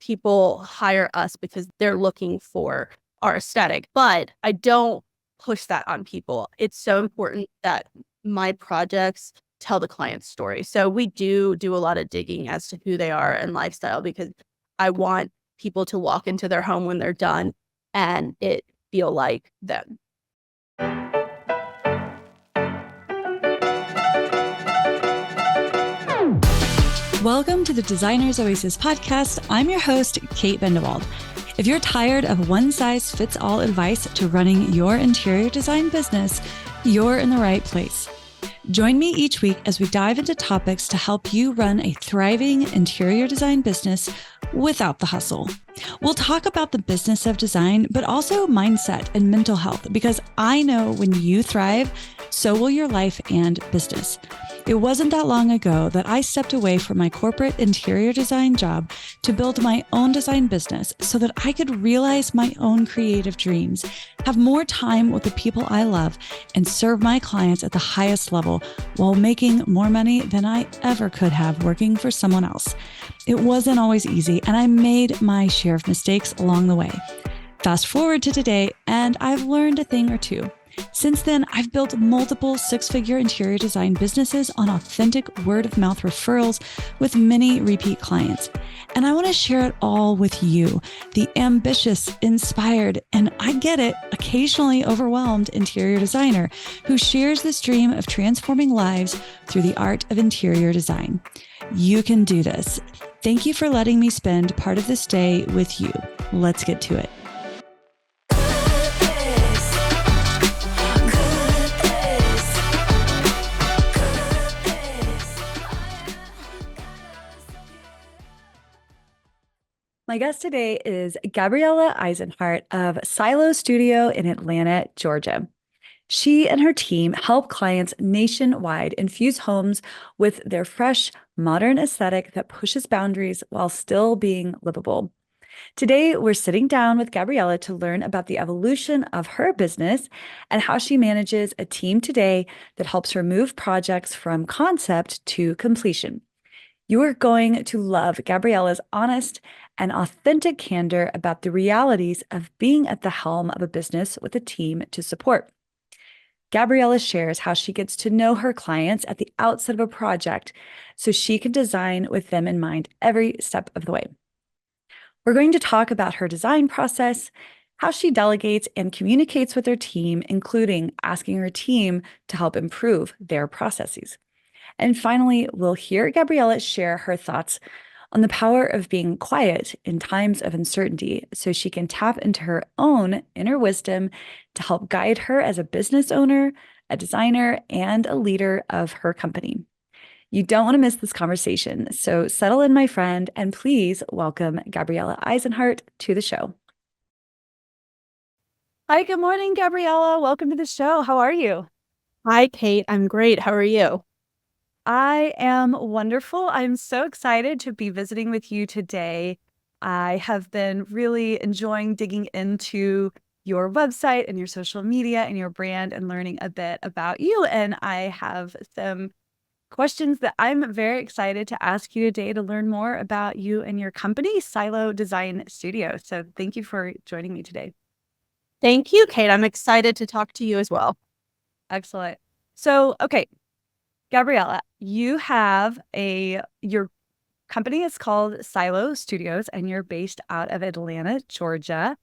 people hire us because they're looking for our aesthetic, but I don't push that on people. It's so important that my projects tell the client's story. So we do a lot of digging as to who they are and lifestyle, because I want people to walk into their home when they're done and it feel like them. Welcome to the Designer's Oasis podcast. I'm your host, Kate Bendewald. If you're tired of one-size-fits-all advice to running your interior design business, you're in the right place. Join me each week as we dive into topics to help you run a thriving interior design business without the hustle. We'll talk about the business of design, but also mindset and mental health, because I know when you thrive, so will your life and business. It wasn't that long ago that I stepped away from my corporate interior design job to build my own design business so that I could realize my own creative dreams, have more time with the people I love, and serve my clients at the highest level while making more money than I ever could have working for someone else. It wasn't always easy, and I made my share of mistakes along the way. Fast forward to today, and I've learned a thing or two. Since then, I've built multiple six-figure interior design businesses on authentic word-of-mouth referrals with many repeat clients. And I want to share it all with you, the ambitious, inspired, and I get it, occasionally overwhelmed interior designer who shares this dream of transforming lives through the art of interior design. You can do this. Thank you for letting me spend part of this day with you. Let's get to it. My guest today is Gabriela Eisenhart of Silo Studio in Atlanta, Georgia. She and her team help clients nationwide infuse homes with their fresh, modern aesthetic that pushes boundaries while still being livable. Today, we're sitting down with Gabriela to learn about the evolution of her business and how she manages a team today that helps her move projects from concept to completion. You are going to love Gabriela's honest and authentic candor about the realities of being at the helm of a business with a team to support. Gabriela shares how she gets to know her clients at the outset of a project so she can design with them in mind every step of the way. We're going to talk about her design process, how she delegates and communicates with her team, including asking her team to help improve their processes. And finally, we'll hear Gabriela share her thoughts on the power of being quiet in times of uncertainty so she can tap into her own inner wisdom to help guide her as a business owner, a designer, and a leader of her company. You don't want to miss this conversation, so settle in, my friend, and please welcome Gabriela Eisenhart to the show. Hi, good morning, Gabriela. Welcome to the show. How are you? Hi, Kate. I'm great. How are you? I am wonderful. I'm so excited to be visiting with you today. I have been really enjoying digging into your website and your social media and your brand and learning a bit about you. And I have some questions that I'm very excited to ask you today to learn more about you and your company, Silo Design Studio. So thank you for joining me today. Thank you, Kate. I'm excited to talk to you as well. Excellent. So, okay. Gabriela, you have your company is called Silo Studios, and you're based out of Atlanta, Georgia.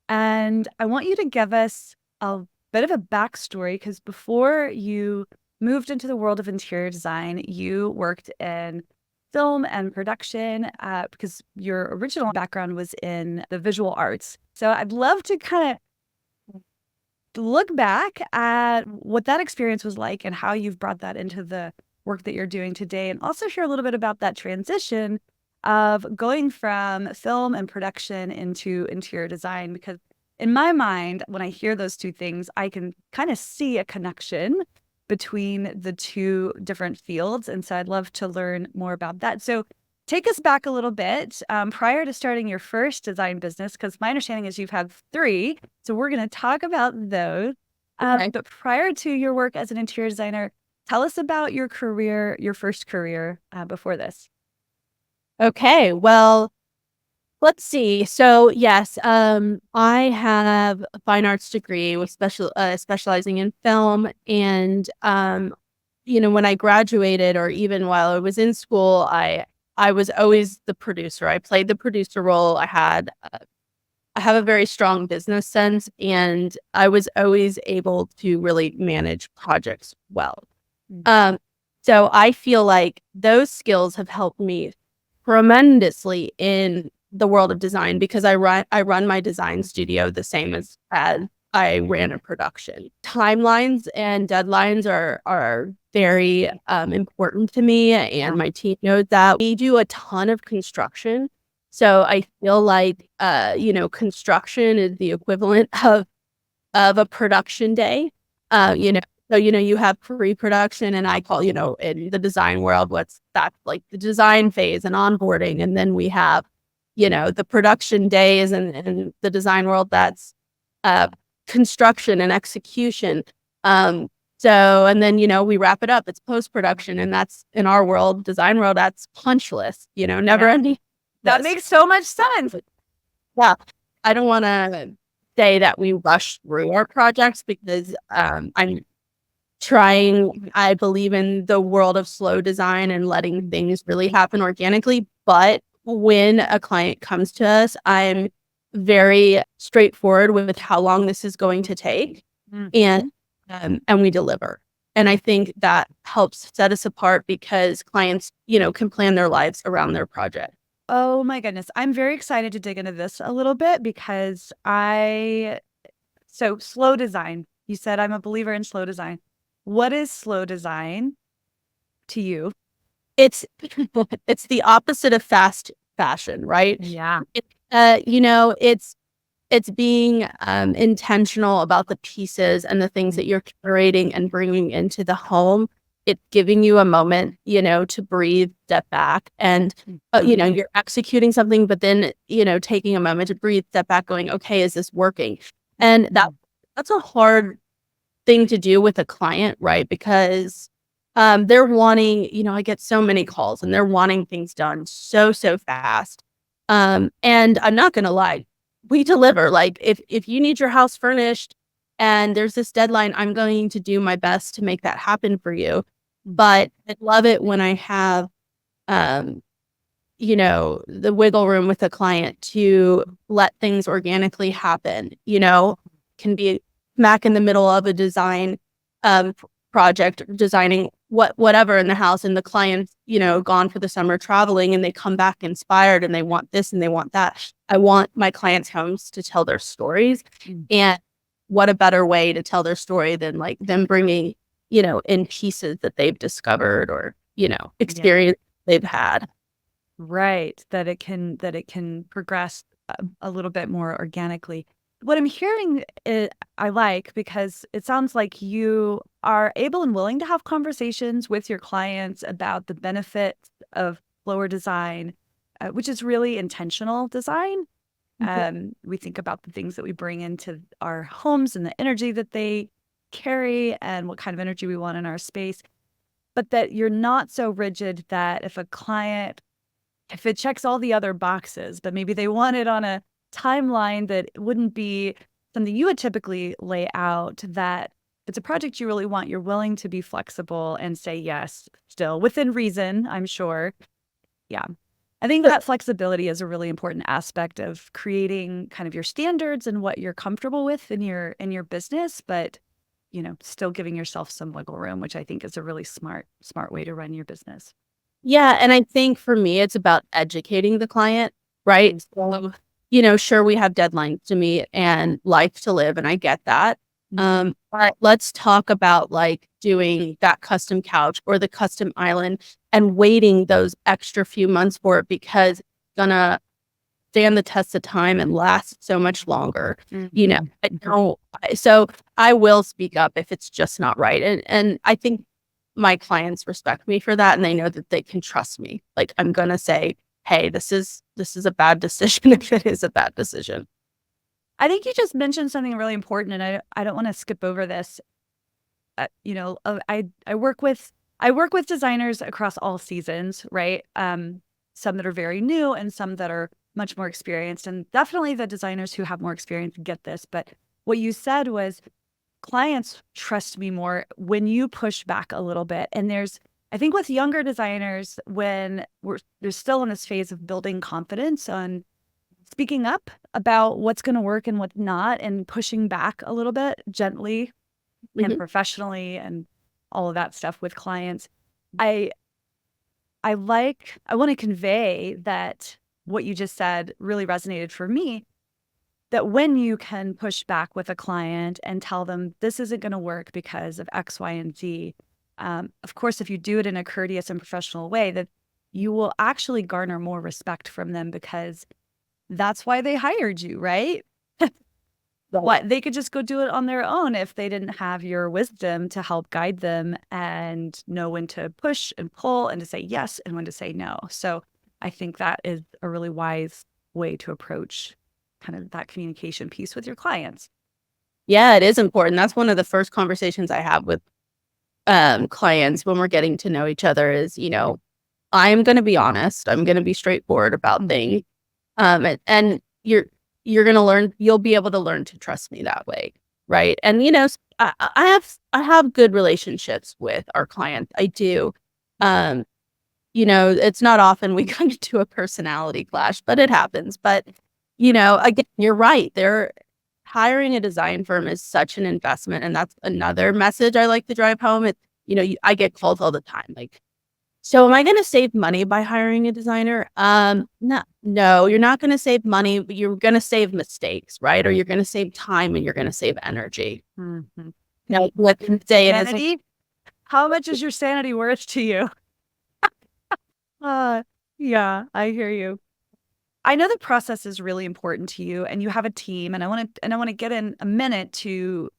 And I want you to give us a bit of a backstory, because before you moved into the world of interior design, you worked in film and production because your original background was in the visual arts. So I'd love to kind of look back at what that experience was like and how you've brought that into the work that you're doing today, and also hear a little bit about that transition of going from film and production into interior design. Because in my mind, when I hear those two things, I can kind of see a connection between the two different fields. And so I'd love to learn more about that. So take us back a little bit prior to starting your first design business, because my understanding is you've had 3. So we're going to talk about those. Okay. But prior to your work as an interior designer, tell us about your career, your first career before this. Okay. Well, Let's see. So yes, I have a fine arts degree with specializing in film, and when I graduated, or even while I was in school, I was always the producer. I played the producer role. I have a very strong business sense, and I was always able to really manage projects well. Um, so I feel like those skills have helped me tremendously in the world of design, because I run my design studio the same as I ran a production. Timelines and deadlines are very important to me, and my team knows that. We do a ton of construction, so I feel like construction is the equivalent of a production day. So, you have pre-production, and I call, in the design world, that's like the design phase and onboarding. And then we have, the production days, and the design world, that's construction and execution. And then, we wrap it up. It's post-production. And that's, in our world, design world, that's punch list, never ending. That makes so much sense. Yeah. I don't want to say that we rush through our projects, because I believe in the world of slow design and letting things really happen organically. But when a client comes to us, I'm very straightforward with how long this is going to take, and we deliver. And I think that helps set us apart, because clients, can plan their lives around their project. Oh my goodness. I'm very excited to dig into this a little bit, because so slow design, you said I'm a believer in slow design. What is slow design to you? It's the opposite of fast fashion, right? Yeah. It's being intentional about the pieces and the things that you're curating and bringing into the home. It's giving you a moment, to breathe, step back, and you're executing something, but then taking a moment to breathe, step back, going, okay, is this working? And that's a hard thing to do with a client, right? Because they're wanting, I get so many calls, and they're wanting things done so fast. And I'm not gonna lie, we deliver. Like, if you need your house furnished and there's this deadline, I'm going to do my best to make that happen for you. But I love it when I have the wiggle room with a client to let things organically happen. Can be smack in the middle of a design project, designing whatever in the house, and the client's gone for the summer traveling, and they come back inspired, and they want this and they want that. I want my clients' homes to tell their stories, and what a better way to tell their story than like them bringing in pieces that they've discovered, or experience they've had. Right. That it can progress a little bit more organically. What I'm hearing, I like, because it sounds like you are able and willing to have conversations with your clients about the benefits of slower design, which is really intentional design. We think about the things that we bring into our homes and the energy that they carry and what kind of energy we want in our space. But that you're not so rigid that if it checks all the other boxes, but maybe they want it on a timeline that wouldn't be something you would typically lay out, that if it's a project you really want, you're willing to be flexible and say yes, still within reason, I'm sure. Yeah. I think that flexibility is a really important aspect of creating kind of your standards and what you're comfortable with in your business, but still giving yourself some wiggle room, which I think is a really smart way to run your business. Yeah, and I think for me, it's about educating the client, right? So, sure, we have deadlines to meet and life to live, and I get that. But let's talk about like doing that custom couch or the custom island, and waiting those extra few months for it, because it's gonna stand the test of time and last so much longer. So I will speak up if it's just not right. And I think my clients respect me for that, and they know that they can trust me. Like, I'm going to say, hey, this is a bad decision if it is a bad decision. I think you just mentioned something really important, and I don't want to skip over this. I work with designers across all seasons, right? Some that are very new and some that are much more experienced, and definitely the designers who have more experience get this. But what you said was clients trust me more when you push back a little bit. And I think with younger designers, when they're still in this phase of building confidence on speaking up about what's going to work and what's not, and pushing back a little bit gently and professionally and all of that stuff with clients. I want to convey that what you just said really resonated for me, that when you can push back with a client and tell them this isn't going to work because of X, Y, and Z, of course, if you do it in a courteous and professional way, that you will actually garner more respect from them, because that's why they hired you, right? What they could just go do it on their own if they didn't have your wisdom to help guide them and know when to push and pull and to say yes and when to say no. So I think that is a really wise way to approach kind of that communication piece with your clients. Yeah, it is important. That's one of the first conversations I have with clients when we're getting to know each other is, I'm going to be honest. I'm going to be straightforward about things. And you're going to learn, you'll be able to learn to trust me that way. Right. And, I have good relationships with our clients. I do. It's not often we come to a personality clash, but it happens. But, again, you're right. Hiring a design firm is such an investment. And that's another message I like to drive home. I get calls all the time. Like, so am I going to save money by hiring a designer? No, you're not going to save money, but you're going to save mistakes, right? Or you're going to save time and you're going to save energy. Mm-hmm. Now, what can say sanity? How much is your sanity worth to you? Yeah, I hear you. I know the process is really important to you, and you have a team, and I want to get in a minute to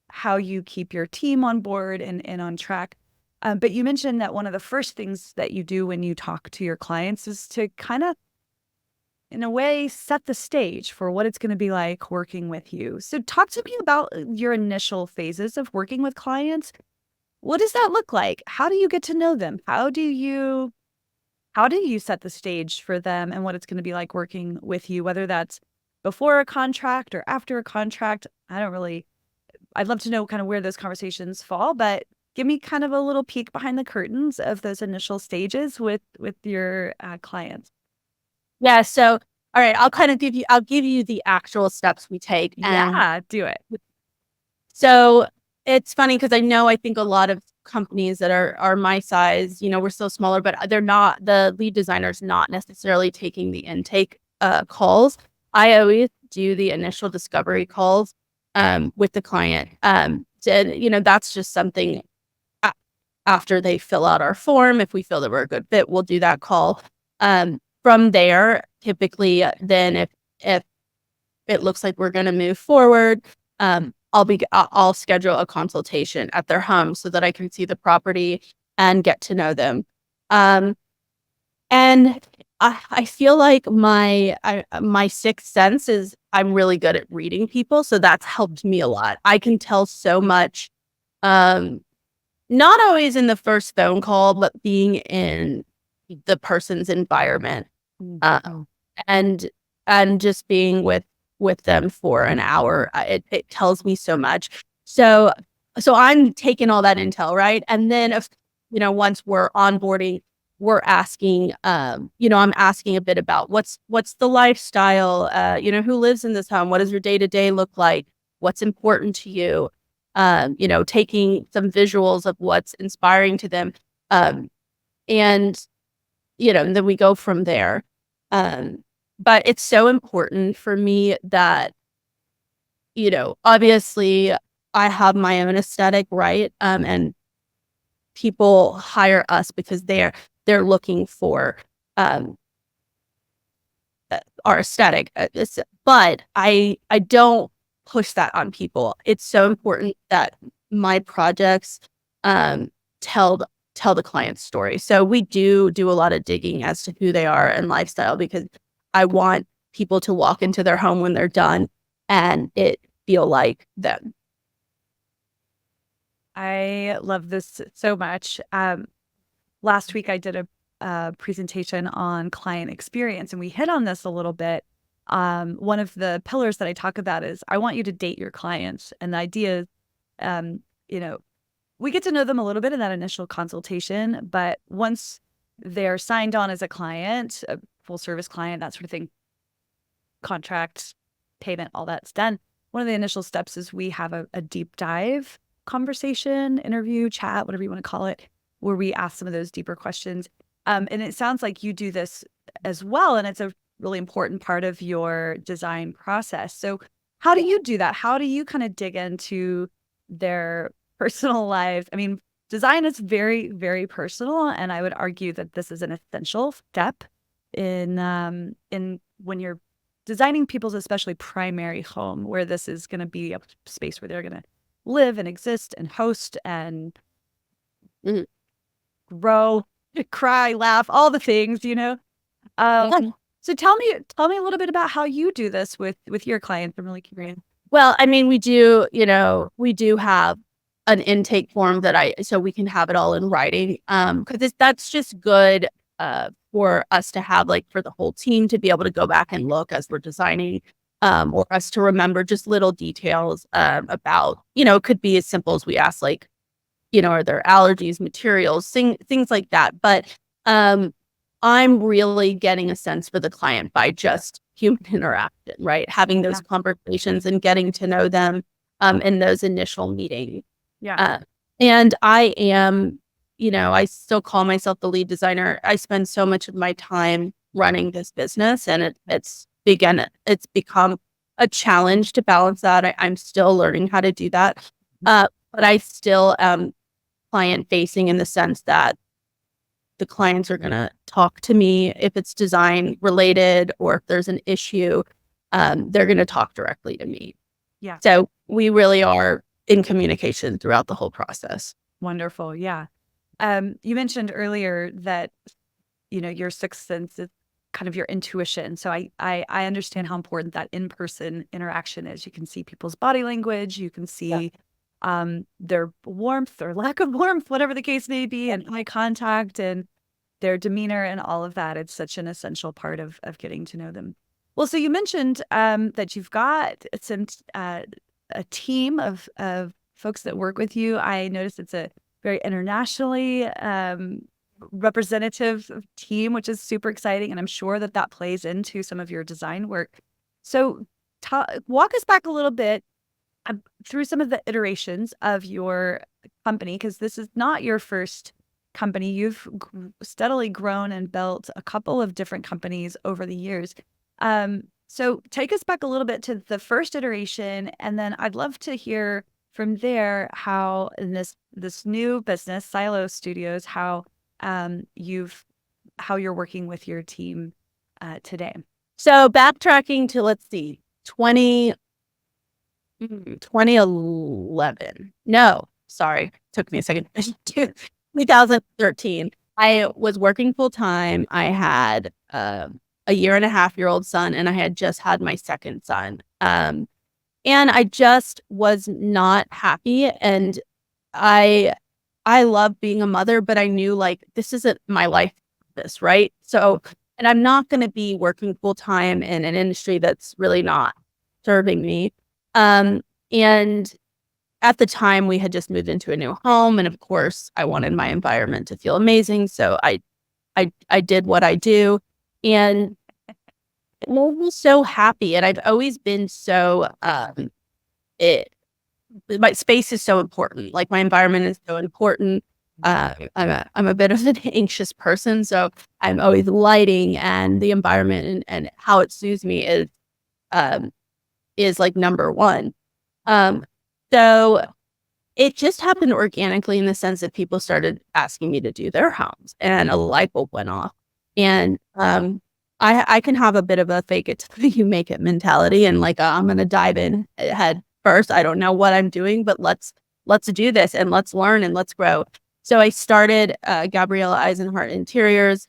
how you keep your team on board and on track. But you mentioned that one of the first things that you do when you talk to your clients is to kind of, in a way, set the stage for what it's going to be like working with you. So talk to me about your initial phases of working with clients. What does that look like? How do you get to know them? How do you set the stage for them and what it's going to be like working with you, whether that's before a contract or after a contract? I'd love to know kind of where those conversations fall, but give me kind of a little peek behind the curtains of those initial stages with your clients. Yeah. So, all right, I'll give you the actual steps we take. Yeah, do it. So it's funny because I think a lot of companies that are my size, we're still smaller, but the lead designer's not necessarily taking the intake calls. I always do the initial discovery calls with the client. That's just something after they fill out our form. If we feel that we're a good fit, we'll do that call. From there, typically, then if it looks like we're going to move forward, I'll schedule a consultation at their home so that I can see the property and get to know them. And I feel like my sixth sense is I'm really good at reading people, so that's helped me a lot. I can tell so much. Not always in the first phone call, but being in the person's environment, and just being with them for an hour, it tells me so much. So I'm taking all that intel, right? And then once we're onboarding, we're asking, I'm asking a bit about what's the lifestyle, who lives in this home, what does your day-to-day look like, what's important to you. Taking some visuals of what's inspiring to them. And then we go from there. But it's so important for me that, obviously I have my own aesthetic, right? And people hire us because they're looking for our aesthetic. But I don't push that on people. It's so important that my projects tell the client's story. So we do a lot of digging as to who they are and lifestyle, because I want people to walk into their home when they're done and it feel like them. I love this so much. Last week I did presentation on client experience, and we hit on this a little bit. One of the pillars that I talk about is I want you to date your clients, and the idea is, we get to know them a little bit in that initial consultation, but once they're signed on as a client, a full service client, that sort of thing, contract, payment, all that's done. One of the initial steps is we have a deep dive conversation, interview, chat, whatever you want to call it, where we ask some of those deeper questions. And it sounds like you do this as well, and it's a really important part of your design process. So how do you do that? How do you kind of dig into their personal lives? I mean, design is very, very personal, and I would argue that this is an essential step in when you're designing people's especially primary home, where this is going to be a space where they're going to live and exist and host and grow, cry, laugh, all the things, So tell me a little bit about how you do this with your clients. I'm really curious. Well, I mean, we do have an intake form so we can have it all in writing. Because that's just good for us to have, like, for the whole team to be able to go back and look as we're designing, or us to remember just little details about, it could be as simple as we ask, like, are there allergies, materials, things like that. But I'm really getting a sense for the client by just human interaction, right? Having those conversations and getting to know them in those initial meetings. Yeah. And I am, I still call myself the lead designer. I spend so much of my time running this business, and it's become a challenge to balance that. I'm still learning how to do that. But I still am client facing in the sense that the clients are going to talk to me if it's design related, or if there's an issue, they're going to talk directly to me. Yeah. So we really are in communication throughout the whole process. Wonderful. Yeah. You mentioned earlier that, your sixth sense is kind of your intuition. So I understand how important that in-person interaction is. You can see people's body language. You can see their warmth or lack of warmth, whatever the case may be, and eye contact and their demeanor and all of that. It's such an essential part of getting to know them. Well, so you mentioned that you've got some a team of folks that work with you. I noticed it's a very internationally representative team, which is super exciting, and I'm sure that plays into some of your design work. So walk us back a little bit through some of the iterations of your company, because this is not your first company. You've steadily grown and built a couple of different companies over the years. So take us back a little bit to the first iteration, and then I'd love to hear from there how in this new business, Silo Studios, how you're working with your team today. So backtracking to, let's see, 2011. No, sorry. Took me a second. 2013. I was working full time. I had a 1.5-year-old son, and I had just had my second son. And I just was not happy. And I love being a mother, but I knew, like, this isn't my life purpose, right? So, and I'm not going to be working full time in an industry that's really not serving me. And at the time, we had just moved into a new home, and of course, I wanted my environment to feel amazing. So I did what I do, and I was so happy. And I've always been so my space is so important. Like, my environment is so important. I'm a bit of an anxious person, so I'm always lighting and the environment and how it soothes me is like number one. So it just happened organically, in the sense that people started asking me to do their homes, and a light bulb went off. And I can have a bit of a fake it till you make it mentality, and like, I'm going to dive in head first. I don't know what I'm doing, but let's do this, and let's learn, and let's grow. So I started Gabriela Eisenhart Interiors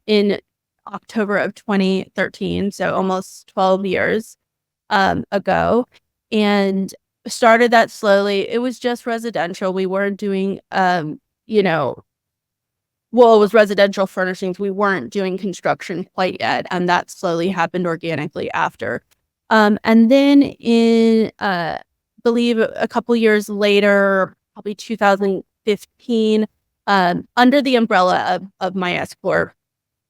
in October of 2013, so almost 12 years ago, and started that slowly. It was just residential. We weren't doing, well, it was residential furnishings. We weren't doing construction quite yet, and that slowly happened organically after. And then believe a couple years later, probably 2015, under the umbrella of my S Corp,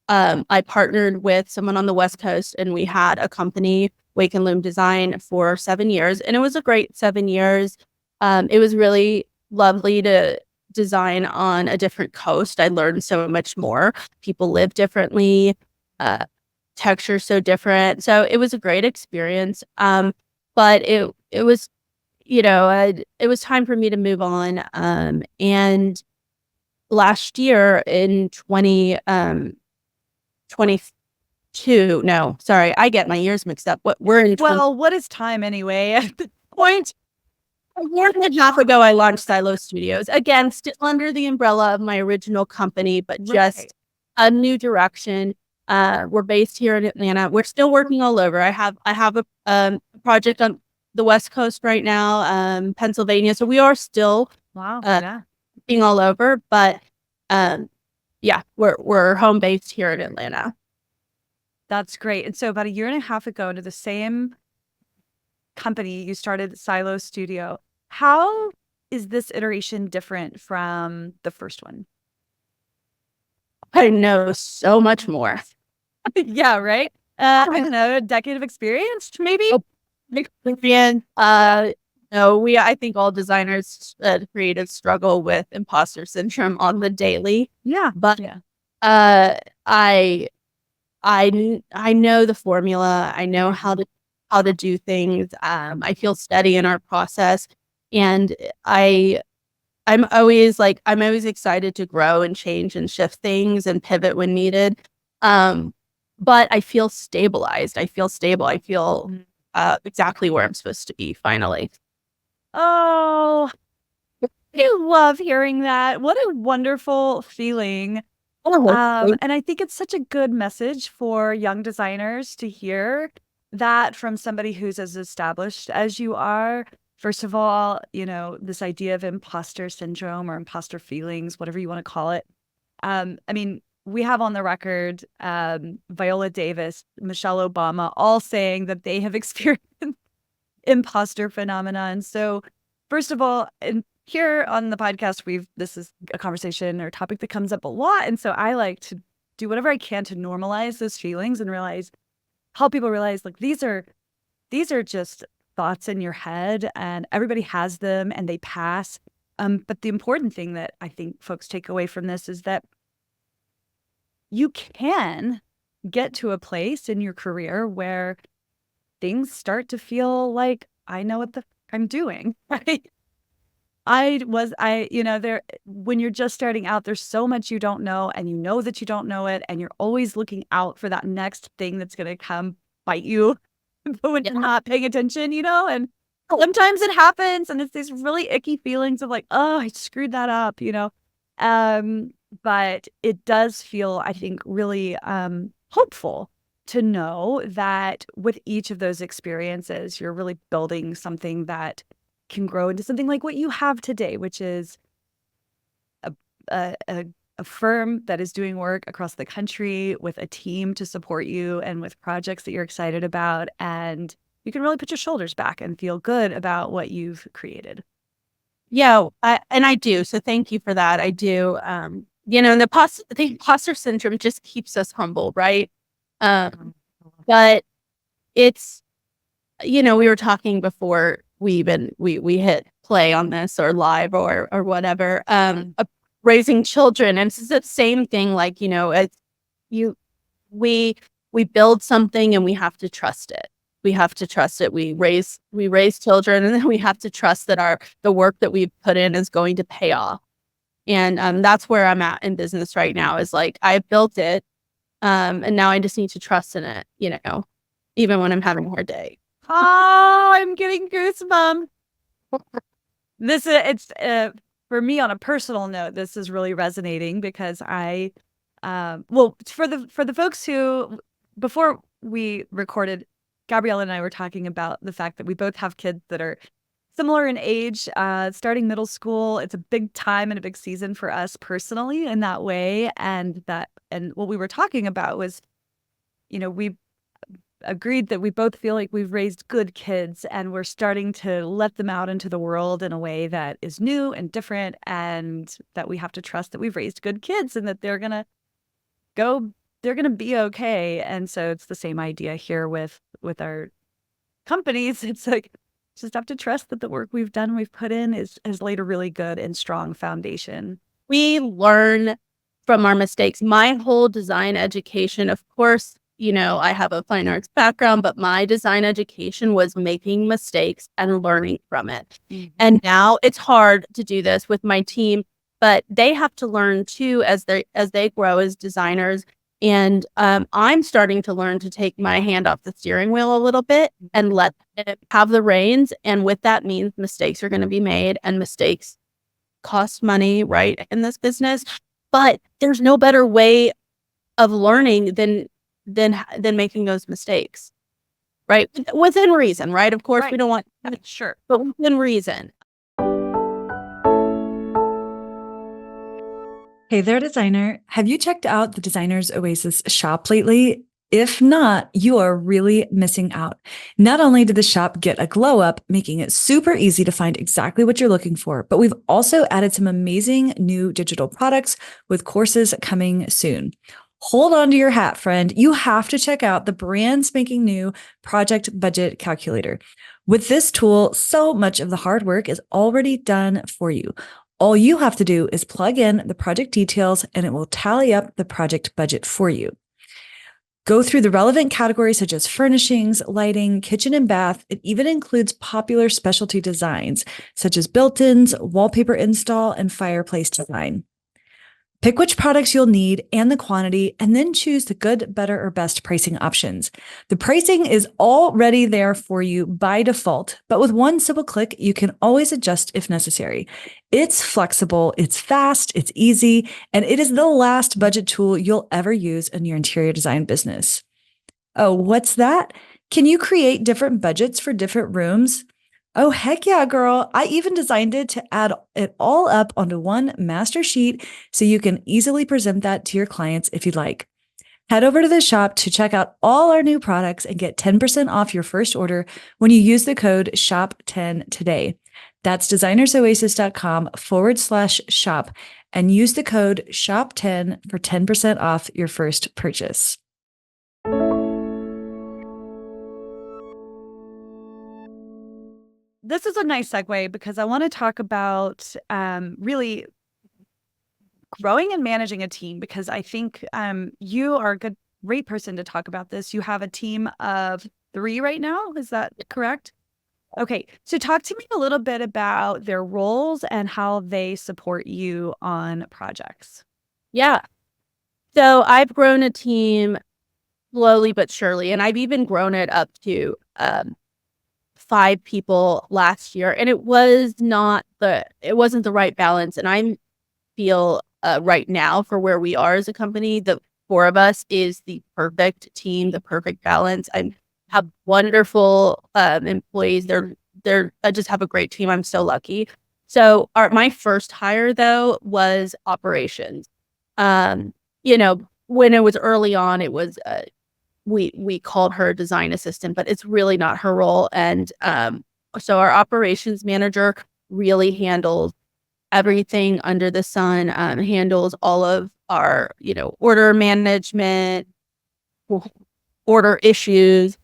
I partnered with someone on the West Coast, and we had a company, Wake and Loom Design, for 7 years, and it was a great 7 years. It was really lovely to design on a different coast. I learned so much more. People live differently, texture so different. So it was a great experience. But it was, it was time for me to move on. And last year in 2022, no, sorry, I get my years mixed up. We're in Well, what is time anyway? At the point, a year and a half ago, I launched Silo Studios. Again, still under the umbrella of my original company, but just a new direction. We're based here in Atlanta. We're still working all over. I have a project on the West Coast right now, Pennsylvania. So we are still being all over, but yeah, we're home based here in Atlanta. That's great. And so about a year and a half ago, into the same company, you started Silo Studio. How is this iteration different from the first one? I know so much more. Yeah, right? I don't know, a decade of experience, maybe? No, I think all designers, creatives struggle with imposter syndrome on the daily. Yeah. But I know the formula. I know how to do things. I feel steady in our process, and I'm always excited to grow and change and shift things and pivot when needed. But I feel stabilized. I feel stable. I feel exactly where I'm supposed to be finally. Oh, I love hearing that. What a wonderful feeling. And I think it's such a good message for young designers to hear that from somebody who's as established as you are. First of all, this idea of imposter syndrome or imposter feelings, whatever you want to call it. I mean, we have on the record Viola Davis, Michelle Obama, all saying that they have experienced imposter phenomenon. So first of all, and here on the podcast, this is a conversation or topic that comes up a lot. And so I like to do whatever I can to normalize those feelings and help people realize, like, these are just thoughts in your head, and everybody has them and they pass. But the important thing that I think folks take away from this is that you can get to a place in your career where things start to feel like, I know what I'm doing, right? When you're just starting out, there's so much you don't know, and you know that you don't know it, and you're always looking out for that next thing that's going to come bite you when you're not paying attention, and sometimes it happens, and it's these really icky feelings of like, oh, I screwed that up, but it does feel, I think, really hopeful to know that with each of those experiences, you're really building something that can grow into something like what you have today, which is a firm that is doing work across the country with a team to support you and with projects that you're excited about. And you can really put your shoulders back and feel good about what you've created. Yeah, I do. So thank you for that. I do. And the imposter syndrome just keeps us humble, right? But it's, we were talking before we hit play on this or live or whatever, raising children. And it's the same thing. Like, we build something and we have to trust it. We have to trust it. We raise children, and then we have to trust that the work that we've put in is going to pay off. And that's where I'm at in business right now, is like, I built it. And now I just need to trust in it, even when I'm having a hard day. Oh, I'm getting goosebumps. It's for me, on a personal note, this is really resonating because for the folks who, before we recorded, Gabriela and I were talking about the fact that we both have kids that are similar in age, starting middle school. It's a big time and a big season for us personally in that way. And what we were talking about was, we agreed that we both feel like we've raised good kids and we're starting to let them out into the world in a way that is new and different, and that we have to trust that we've raised good kids and that they're going to be okay. And so it's the same idea here with our companies. It's like, just have to trust that the work we've done, we've put in has laid a really good and strong foundation. We learn from our mistakes. My whole design education, of course, I have a fine arts background, but my design education was making mistakes and learning from it. Mm-hmm. And now it's hard to do this with my team, but they have to learn too as they grow as designers. And I'm starting to learn to take my hand off the steering wheel a little bit and let it have the reins. And with that means mistakes are going to be made, and mistakes cost money, right, in this business. But there's no better way of learning than making those mistakes, right? Within reason, right? Of course, Right. we don't want, Sure, but within reason. Hey there, designer. Have you checked out the Designer's Oasis shop lately? If not, you are really missing out. Not only did the shop get a glow up, making it super easy to find exactly what you're looking for, but we've also added some amazing new digital products with courses coming soon. Hold on to your hat, friend. You have to check out the brand spanking new Project Budget Calculator. With this tool, so much of the hard work is already done for you. All you have to do is plug in the project details and it will tally up the project budget for you. Go through the relevant categories such as furnishings, lighting, kitchen and bath. It even includes popular specialty designs such as built-ins, wallpaper install, and fireplace design. Pick which products you'll need and the quantity, and then choose the good, better, or best pricing options. The pricing is already there for you by default, but with one simple click, you can always adjust if necessary. It's flexible, it's fast, it's easy, and it is the last budget tool you'll ever use in your interior design business. Oh, what's that? Can you create different budgets for different rooms? Oh, heck yeah, girl. I even designed it to add it all up onto one master sheet so you can easily present that to your clients if you'd like. Head over to the shop to check out all our new products and get 10% off your first order when you use the code SHOP10 today. That's designersoasis.com/shop and use the code SHOP10 for 10% off your first purchase. this is a nice segue because I want to talk about really growing and managing a team, because I think you are a great person to talk about this. You have a team of 3 right now. Is that correct? Okay. So talk to me a little bit about their roles and how they support you on projects. Yeah. So I've grown a team slowly but surely, and I've even grown it up to 5 people last year, and it wasn't the right balance. And I feel right now for where we are as a company, the 4 of us is the perfect team, the perfect balance. I have wonderful employees. I just have a great team. I'm so lucky. So my first hire though was operations. When it was early on, it was we called her a design assistant, but it's really not her role. And so our operations manager really handles everything under the sun, handles all of our, order management, order issues,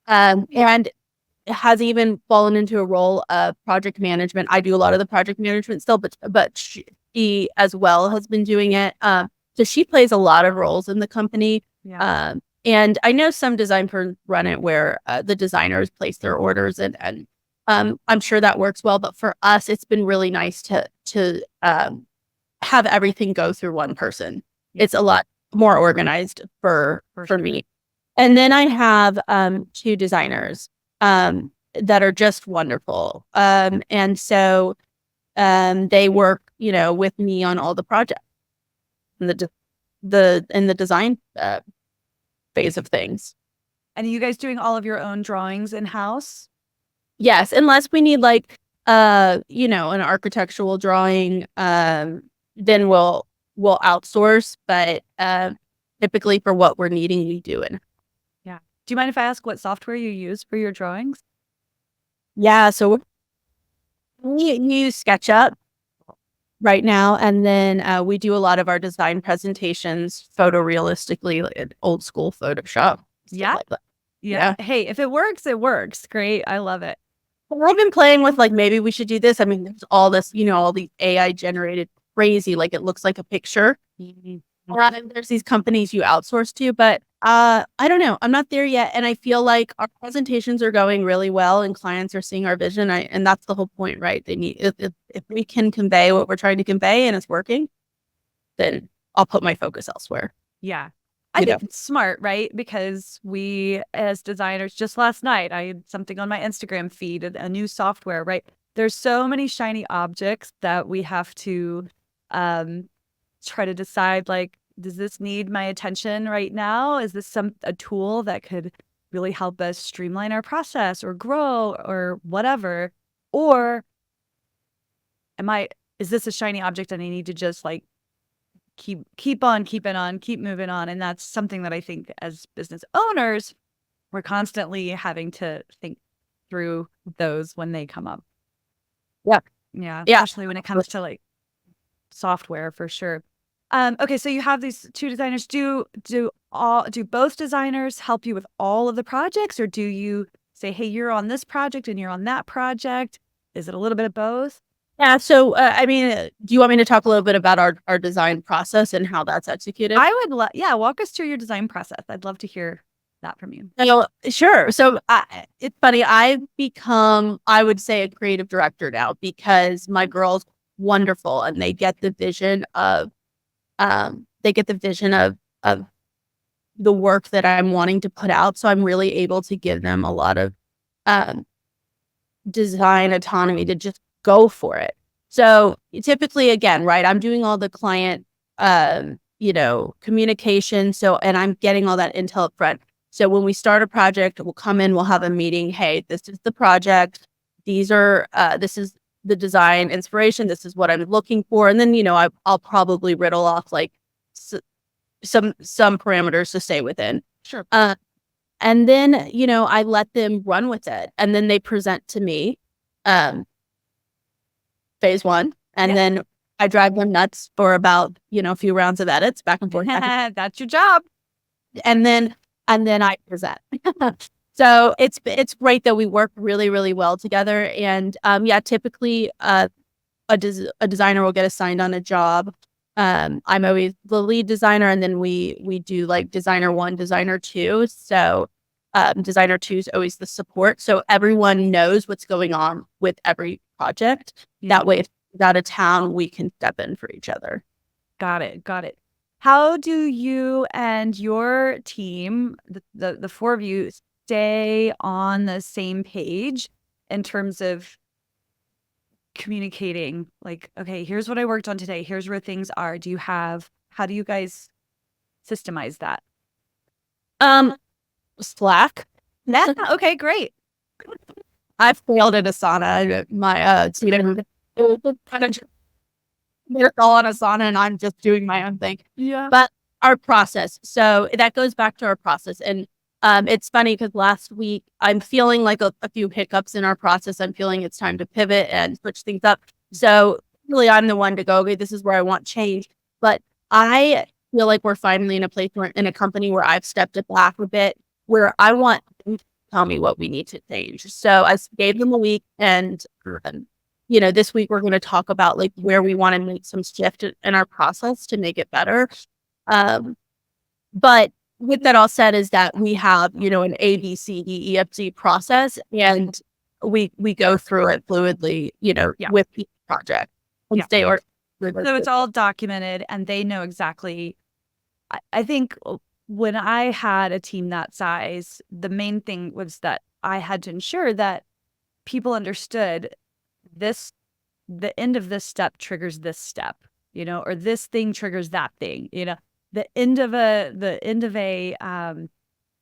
and has even fallen into a role of project management. I do a lot of the project management still, but she as well has been doing it. So she plays a lot of roles in the company. Yeah. And I know some design firms run it where the designers place their orders, and I'm sure that works well. But for us, it's been really nice to have everything go through one person. It's a lot more organized for me. And then I have 2 designers that are just wonderful. And so they work, with me on all the projects in the design phase of things. And are you guys doing all of your own drawings in-house? Yes, unless we need like an architectural drawing, then we'll outsource, but typically for what we're needing, we do it. Yeah. Do you mind if I ask what software you use for your drawings? Yeah, so we use SketchUp right now, and then we do a lot of our design presentations photorealistically, like old school Photoshop. Yeah. Like that. Yeah. Hey, if it works, it works. Great. I love it. Well, I've been playing with like maybe we should do this. I mean, there's all this, all these AI generated crazy, like it looks like a picture. And there's these companies you outsource to, but I don't know. I'm not there yet, and I feel like our presentations are going really well, and clients are seeing our vision. And that's the whole point, right? They need if we can convey what we're trying to convey and it's working, then I'll put my focus elsewhere. Yeah. I think it's smart, right? Because we as designers, just last night, I had something on my Instagram feed, a new software, right? There's so many shiny objects that we have to try to decide, like, does this need my attention right now? Is this a tool that could really help us streamline our process or grow or whatever? Or is this a shiny object and I need to just like keep on keeping on, keep moving on? And that's something that I think as business owners, we're constantly having to think through those when they come up. Yeah. Yeah. Especially when it comes to like software, for sure. Okay, so you have these two designers. Do both designers help you with all of the projects, or do you say, hey, you're on this project and you're on that project? Is it a little bit of both? Yeah. So, I mean, do you want me to talk a little bit about our design process and how that's executed? I would walk us through your design process. I'd love to hear that from you. Sure. So it's funny. I've become, I would say, a creative director now because my girls wonderful and they get the vision of of the work that I'm wanting to put out. So I'm really able to give them a lot of design autonomy to just go for it. So typically, again, right, I'm doing all the client communication. So, and I'm getting all that intel up front. So when we start a project, we'll come in, we'll have a meeting. Hey, this is the project. This is the design inspiration. This is what I'm looking for. And then, I'll probably riddle off like some parameters to stay within. Sure. And then, I let them run with it. And then they present to me phase one. And then I drive them nuts for about, a few rounds of edits back and forth. That's your job. And then I present. So it's great that we work really, really well together. And typically a designer will get assigned on a job. I'm always the lead designer, and then we do like designer 1, designer 2. So designer 2 is always the support. So everyone knows what's going on with every project. That way, if it's out of town, we can step in for each other. Got it. How do you and your team, the four of you, stay on the same page in terms of communicating? Like, okay, here's what I worked on today. Here's where things are. How do you guys systemize that? Slack. Yeah. Okay, great. I've failed at Asana. My student they're all on Asana and I'm just doing my own thing. Yeah. But our process. So that goes back to our process. And it's funny because last week I'm feeling like a few hiccups in our process. I'm feeling it's time to pivot and switch things up. So really I'm the one to go, okay, this is where I want change. But I feel like we're finally in a place where in a company where I've stepped it back a bit, where I want them to tell me what we need to change. So I gave them a week and this week we're going to talk about like where we want to make some shift in our process to make it better. But with that all said is that we have, an A, B, C, D, E, F, G process, and we go through it fluidly, with each project. And stay or so it's all documented and they know exactly. I think when I had a team that size, the main thing was that I had to ensure that people understood the end of this step triggers this step, or this thing triggers that thing, the end of a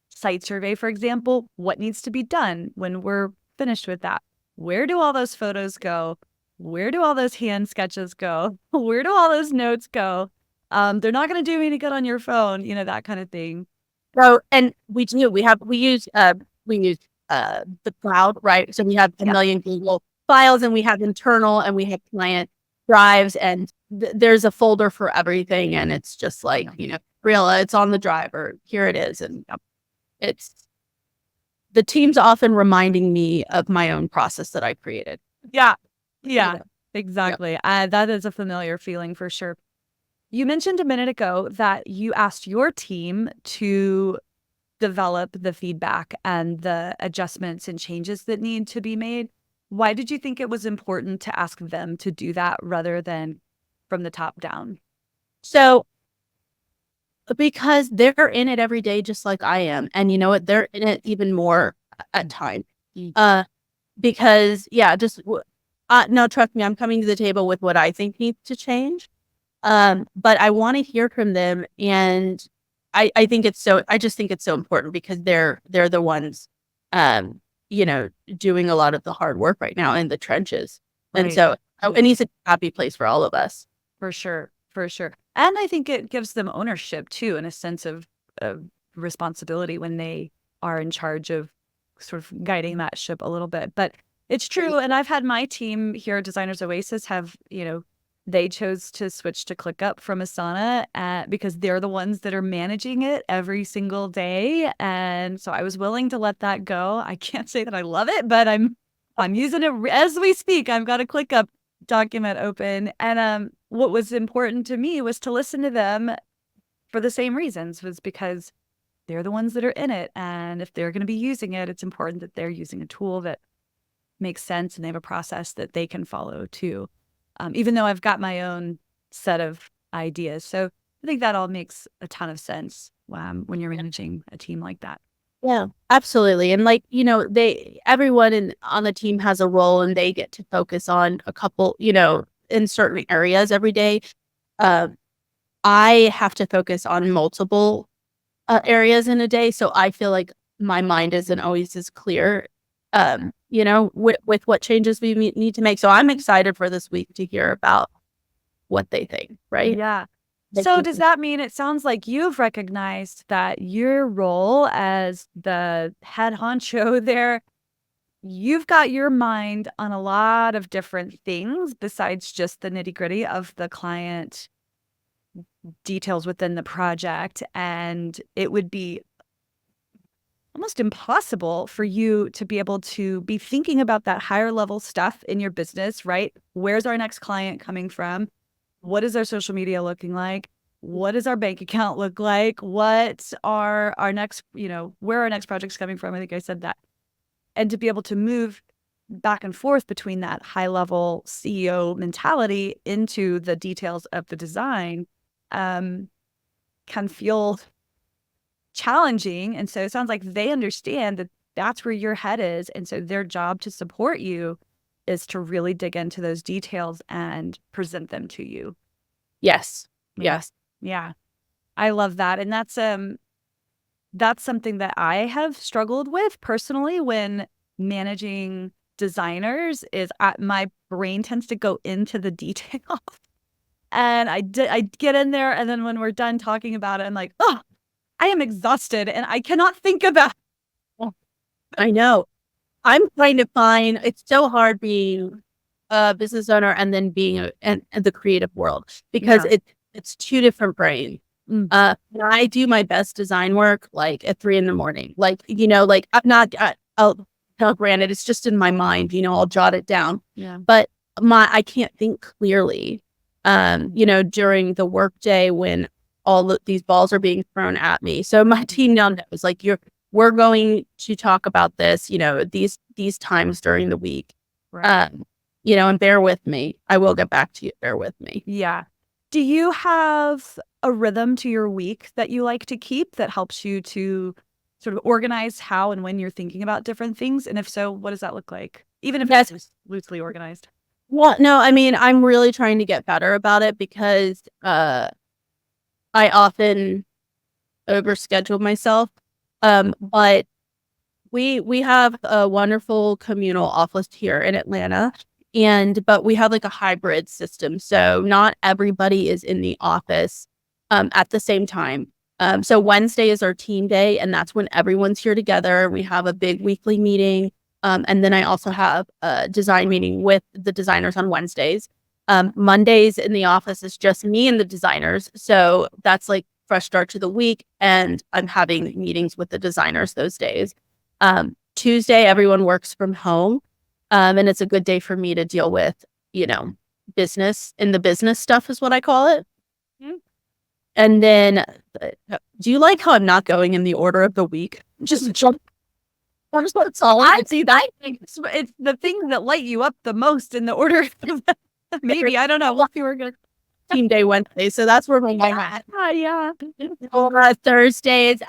site survey, for example, what needs to be done when we're finished with that. Where do all those photos go? Where do all those hand sketches go? Where do all those notes go? They're not going to do me any good on your phone, that kind of thing. So, and we use the cloud, right? So we have a million Google files, and we have internal, and we have client drives, and there's a folder for everything. And it's just like, Gabriela, it's on the drive, or here it is. And it's the team's often reminding me of my own process that I created. Yeah. Exactly. That is a familiar feeling for sure. You mentioned a minute ago that you asked your team to develop the feedback and the adjustments and changes that need to be made. Why did you think it was important to ask them to do that rather than from the top down? So, because they're in it every day, just like I am. And you know what? They're in it even more at times. Because, no, trust me, I'm coming to the table with what I think needs to change. But I want to hear from them. And I just think it's so important, because they're the ones, doing a lot of the hard work right now in the trenches. Right. And so it needs a happy place for all of us. For sure. And I think it gives them ownership too, and a sense of responsibility when they are in charge of sort of guiding that ship a little bit. But it's true. And I've had my team here at Designers Oasis have, they chose to switch to ClickUp from Asana because they're the ones that are managing it every single day. And so I was willing to let that go. I can't say that I love it, but I'm using it as we speak. I've got a ClickUp document open. And what was important to me was to listen to them for the same reasons, was because they're the ones that are in it. And if they're going to be using it, it's important that they're using a tool that makes sense and they have a process that they can follow too. Even though I've got my own set of ideas. So I think that all makes a ton of sense when you're managing a team like that. Yeah, absolutely. And everyone on the team has a role, and they get to focus on a couple, in certain areas every day. I have to focus on multiple areas in a day. So I feel like my mind isn't always as clear, with what changes we need to make. So I'm excited for this week to hear about what they think, right? Yeah. So does that mean, it sounds like you've recognized that your role as the head honcho there, you've got your mind on a lot of different things besides just the nitty-gritty of the client details within the project. And it would be almost impossible for you to be able to be thinking about that higher level stuff in your business, right? Where's our next client coming from? What is our social media looking like? What does our bank account look like? What are our next, where are our next projects coming from? I think I said that. And to be able to move back and forth between that high level CEO mentality into the details of the design can feel challenging. And so it sounds like they understand that that's where your head is. And so their job to support you is to really dig into those details and present them to you. Yes. Yeah. I love that. And that's something that I have struggled with personally when managing designers. Is my brain tends to go into the details. And I get in there, and then when we're done talking about it, I'm like, oh, I am exhausted and I cannot think about it. I know. I'm trying to find, it's so hard being a business owner and then being in the creative world, because it's two different brains. I do my best design work like at 3 a.m. I'm not, granted, it's just in my mind, I'll jot it down. Yeah. But I can't think clearly, during the workday when all these balls are being thrown at me. So my team now knows, like, we're going to talk about this, these times during the week. Right. And bear with me. I will get back to you. Bear with me. Yeah. Do you have a rhythm to your week that you like to keep that helps you to sort of organize how and when you're thinking about different things? And if so, what does that look like? Even if it's loosely organized. Well, no, I mean, I'm really trying to get better about it, because I often overschedule myself. But We have a wonderful communal office here in Atlanta, but we have like a hybrid system. So not everybody is in the office at the same time. So Wednesday is our team day, and that's when everyone's here together. We have a big weekly meeting. And then I also have a design meeting with the designers on Wednesdays. Mondays in the office is just me and the designers. So that's like fresh start to the week. And I'm having meetings with the designers those days. Tuesday, everyone works from home. And it's a good day for me to deal with, business stuff is what I call it. Mhm. And then, do you like how I'm not going in the order of the week? Just jump. That's all I see that. It's the things that light you up the most in the order. Maybe, I don't know. What you were going to. Team day Wednesday. So that's where my mind at. Yeah. Thursdays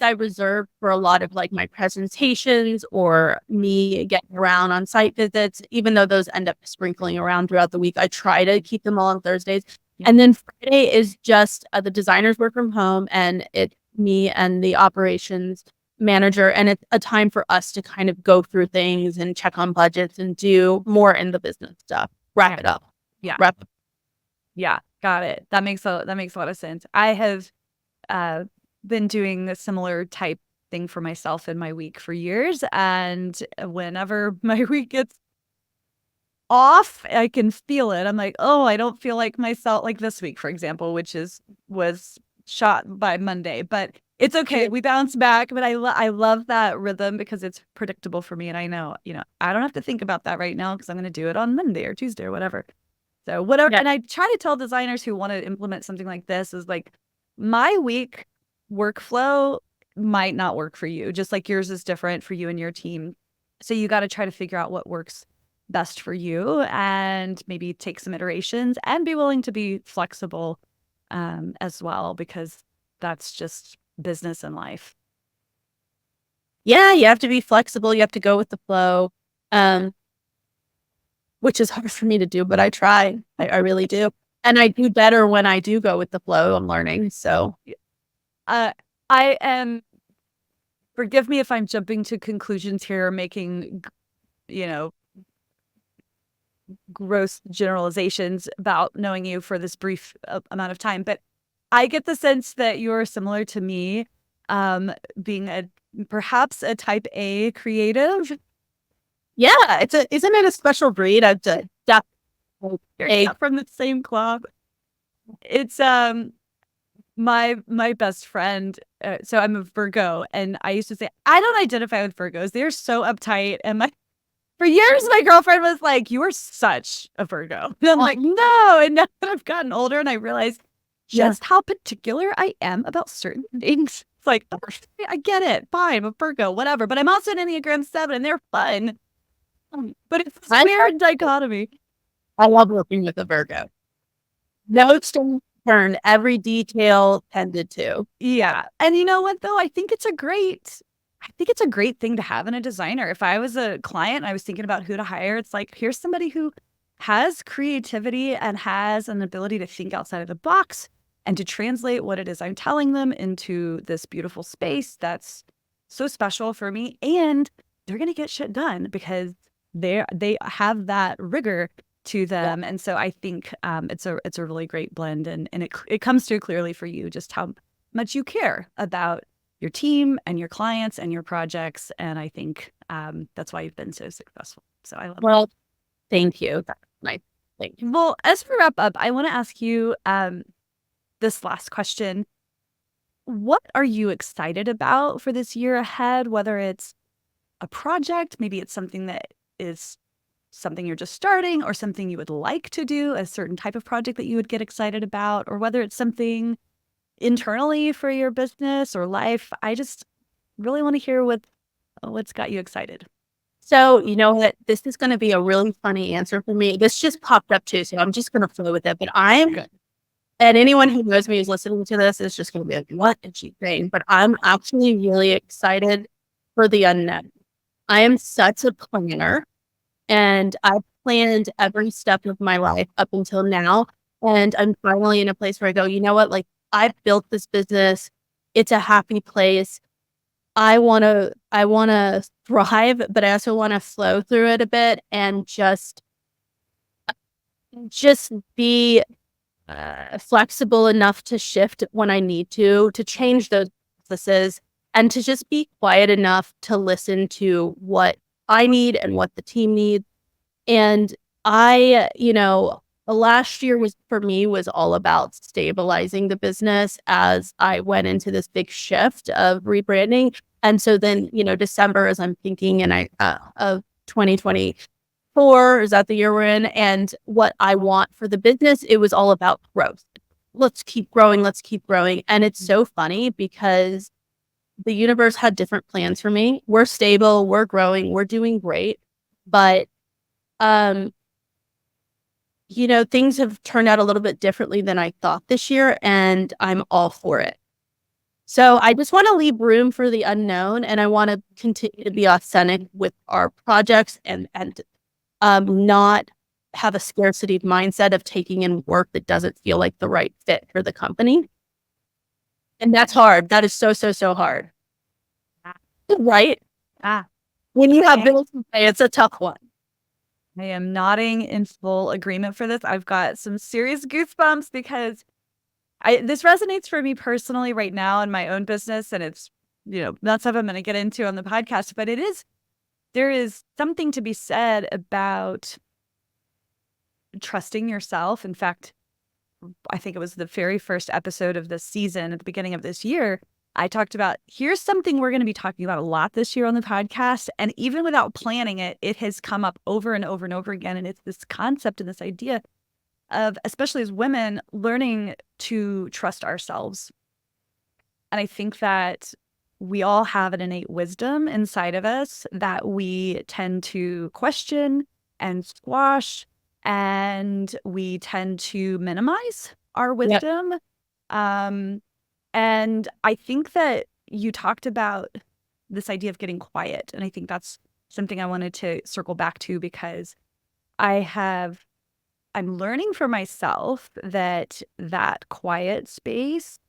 I reserve for a lot of like my presentations or me getting around on site visits, even though those end up sprinkling around throughout the week. I try to keep them all on Thursdays. Yeah. And then Friday is just the designers work from home, and it's me and the operations manager. And it's a time for us to kind of go through things and check on budgets and do more in the business stuff. Wrap it up. Yeah. Wrap up. Yeah, got it. That makes a lot of sense. I have been doing a similar type thing for myself in my week for years, and whenever my week gets off, I can feel it. I'm like, oh, I don't feel like myself, like this week, for example, which was shot by Monday, but it's okay. We bounce back, but I love that rhythm because it's predictable for me, and I know, I don't have to think about that right now because I'm going to do it on Monday or Tuesday or whatever. So whatever, Yeah. and I try to tell designers who want to implement something like this is like, my week workflow might not work for you, just like yours is different for you and your team. So you got to try to figure out what works best for you and maybe take some iterations and be willing to be flexible as well, because that's just business and life. Yeah, you have to be flexible. You have to go with the flow. Which is hard for me to do, but I try. I really do. And I do better when I do go with the flow. I'm learning. So I am, forgive me if I'm jumping to conclusions here, making, gross generalizations about knowing you for this brief amount of time, but I get the sense that you're similar to me, being perhaps a type A creative. yeah, isn't it a special breed? I've done You're not from the same club. It's my best friend. So I'm a Virgo, and I used to say I don't identify with Virgos. They're so uptight, and for years my girlfriend was like, "You are such a Virgo," and I'm like, "No." And now that I've gotten older, and I realize just how particular I am about certain things. It's like, I get it, fine, I'm a Virgo, whatever. But I'm also an Enneagram 7, and they're fun. But it's this weird dichotomy. I love working with a Virgo. No stone turned, every detail tended to. Yeah. And you know what, though? I think it's a great thing to have in a designer. If I was a client and I was thinking about who to hire, it's like, here's somebody who has creativity and has an ability to think outside of the box and to translate what it is I'm telling them into this beautiful space that's so special for me. And they're going to get shit done because they have that rigor to them. And so I think it's a really great blend, and it comes through clearly for you just how much you care about your team and your clients and your projects. And I think that's why you've been so successful. So I love it. Well, thank you. That's nice. Thank you. Well, as we wrap up, I want to ask you this last question. What are you excited about for this year ahead? Whether it's a project, maybe it's something that is something you're just starting, or something you would like to do, a certain type of project that you would get excited about, or whether it's something internally for your business or life. I just really want to hear what's got you excited. So, you know what? This is going to be a really funny answer for me. This just popped up too, so I'm just going to flow with it. But and anyone who knows me who's listening to this is just going to be like, what is she saying? But I'm actually really excited for the unknown. I am such a planner, and I've planned every step of my life up until now. And I'm finally in a place where I go, you know what? Like, I've built this business. It's a happy place. I want to thrive, but I also want to flow through it a bit and just be flexible enough to shift when I need to change those processes, and to just be quiet enough to listen to what I need and what the team needs. And last year for me was all about stabilizing the business as I went into this big shift of rebranding. And so then, December, as I'm thinking of 2024, is that the year we're in? And what I want for the business, it was all about growth. Let's keep growing. Let's keep growing. And it's so funny because the universe had different plans for me. We're stable. We're growing. We're doing great. But, things have turned out a little bit differently than I thought this year, and I'm all for it. So I just want to leave room for the unknown, and I want to continue to be authentic with our projects and not have a scarcity mindset of taking in work that doesn't feel like the right fit for the company. And that's hard. That is so, so, so hard. Right? When you have bills to pay, it's a tough one. I am nodding in full agreement for this. I've got some serious goosebumps because this resonates for me personally right now in my own business, and it's, not stuff I'm going to get into on the podcast, but there is something to be said about trusting yourself. In fact, I think it was the very first episode of this season at the beginning of this year, I talked about, here's something we're going to be talking about a lot this year on the podcast. And even without planning it, it has come up over and over and over again. And it's this concept and this idea of, especially as women, learning to trust ourselves. And I think that we all have an innate wisdom inside of us that we tend to question and squash, and we tend to minimize our wisdom. Yep. And I think that you talked about this idea of getting quiet. And I think that's something I wanted to circle back to, because I'm learning for myself that quiet space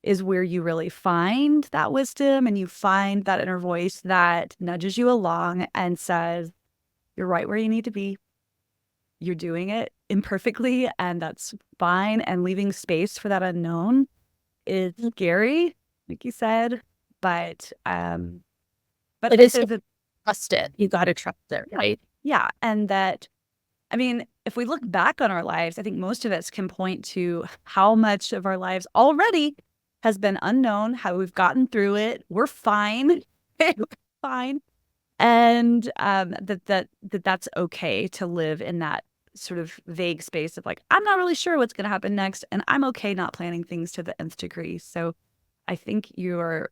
is where you really find that wisdom, and you find that inner voice that nudges you along and says, you're right where you need to be. You're doing it imperfectly, and that's fine. And leaving space for that unknown is scary, like you said, but it is trust it. You got to trust it, right? Yeah. And that, if we look back on our lives, I think most of us can point to how much of our lives already has been unknown, how we've gotten through it. We're fine. We're fine. And that's okay to live in that sort of vague space of like, I'm not really sure what's going to happen next, and I'm okay not planning things to the nth degree. So I think you're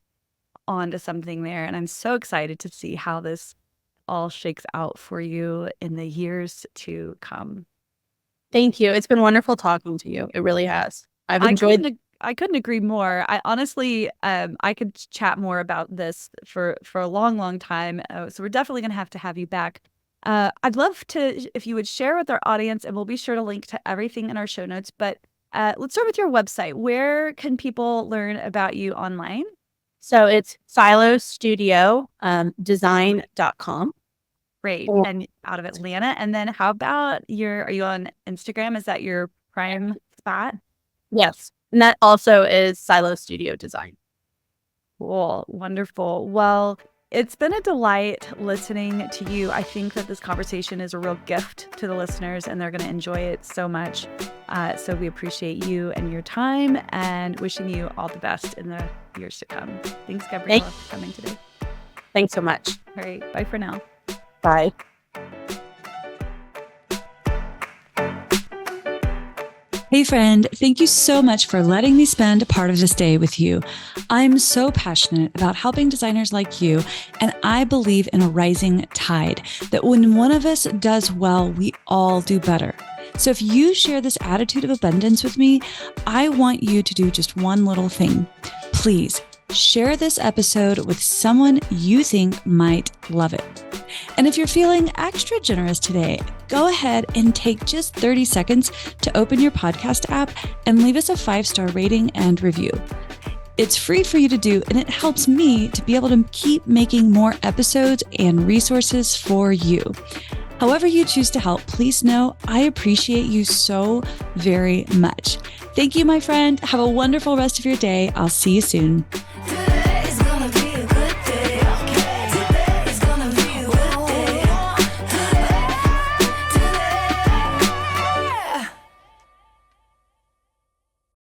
on to something there, and I'm so excited to see how this all shakes out for you in the years to come. Thank you. It's been wonderful talking to you. It really has. I've enjoyed. I couldn't agree more. I honestly, I could chat more about this for a long, long time. So we're definitely going to have you back. I'd love to, if you would share with our audience, and we'll be sure to link to everything in our show notes, but let's start with your website. Where can people learn about you online? So it's silostudio.design.com. Great. And out of Atlanta. And then how about are you on Instagram? Is that your prime spot? Yes. And that also is Silo Studio Design. Cool. Wonderful. Well, it's been a delight listening to you. I think that this conversation is a real gift to the listeners, and they're going to enjoy it so much. So we appreciate you and your time, and wishing you all the best in the years to come. Thanks, Gabriela, for coming today. Thanks so much. All right. Bye for now. Bye. Hey friend, thank you so much for letting me spend a part of this day with you. I'm so passionate about helping designers like you, and I believe in a rising tide, that when one of us does well, we all do better. So if you share this attitude of abundance with me, I want you to do just one little thing. Please share this episode with someone you think might love it. And if you're feeling extra generous today, go ahead and take just 30 seconds to open your podcast app and leave us a 5-star rating and review. It's free for you to do, and it helps me to be able to keep making more episodes and resources for you. However you choose to help, please know I appreciate you so very much. Thank you, my friend. Have a wonderful rest of your day. I'll see you soon.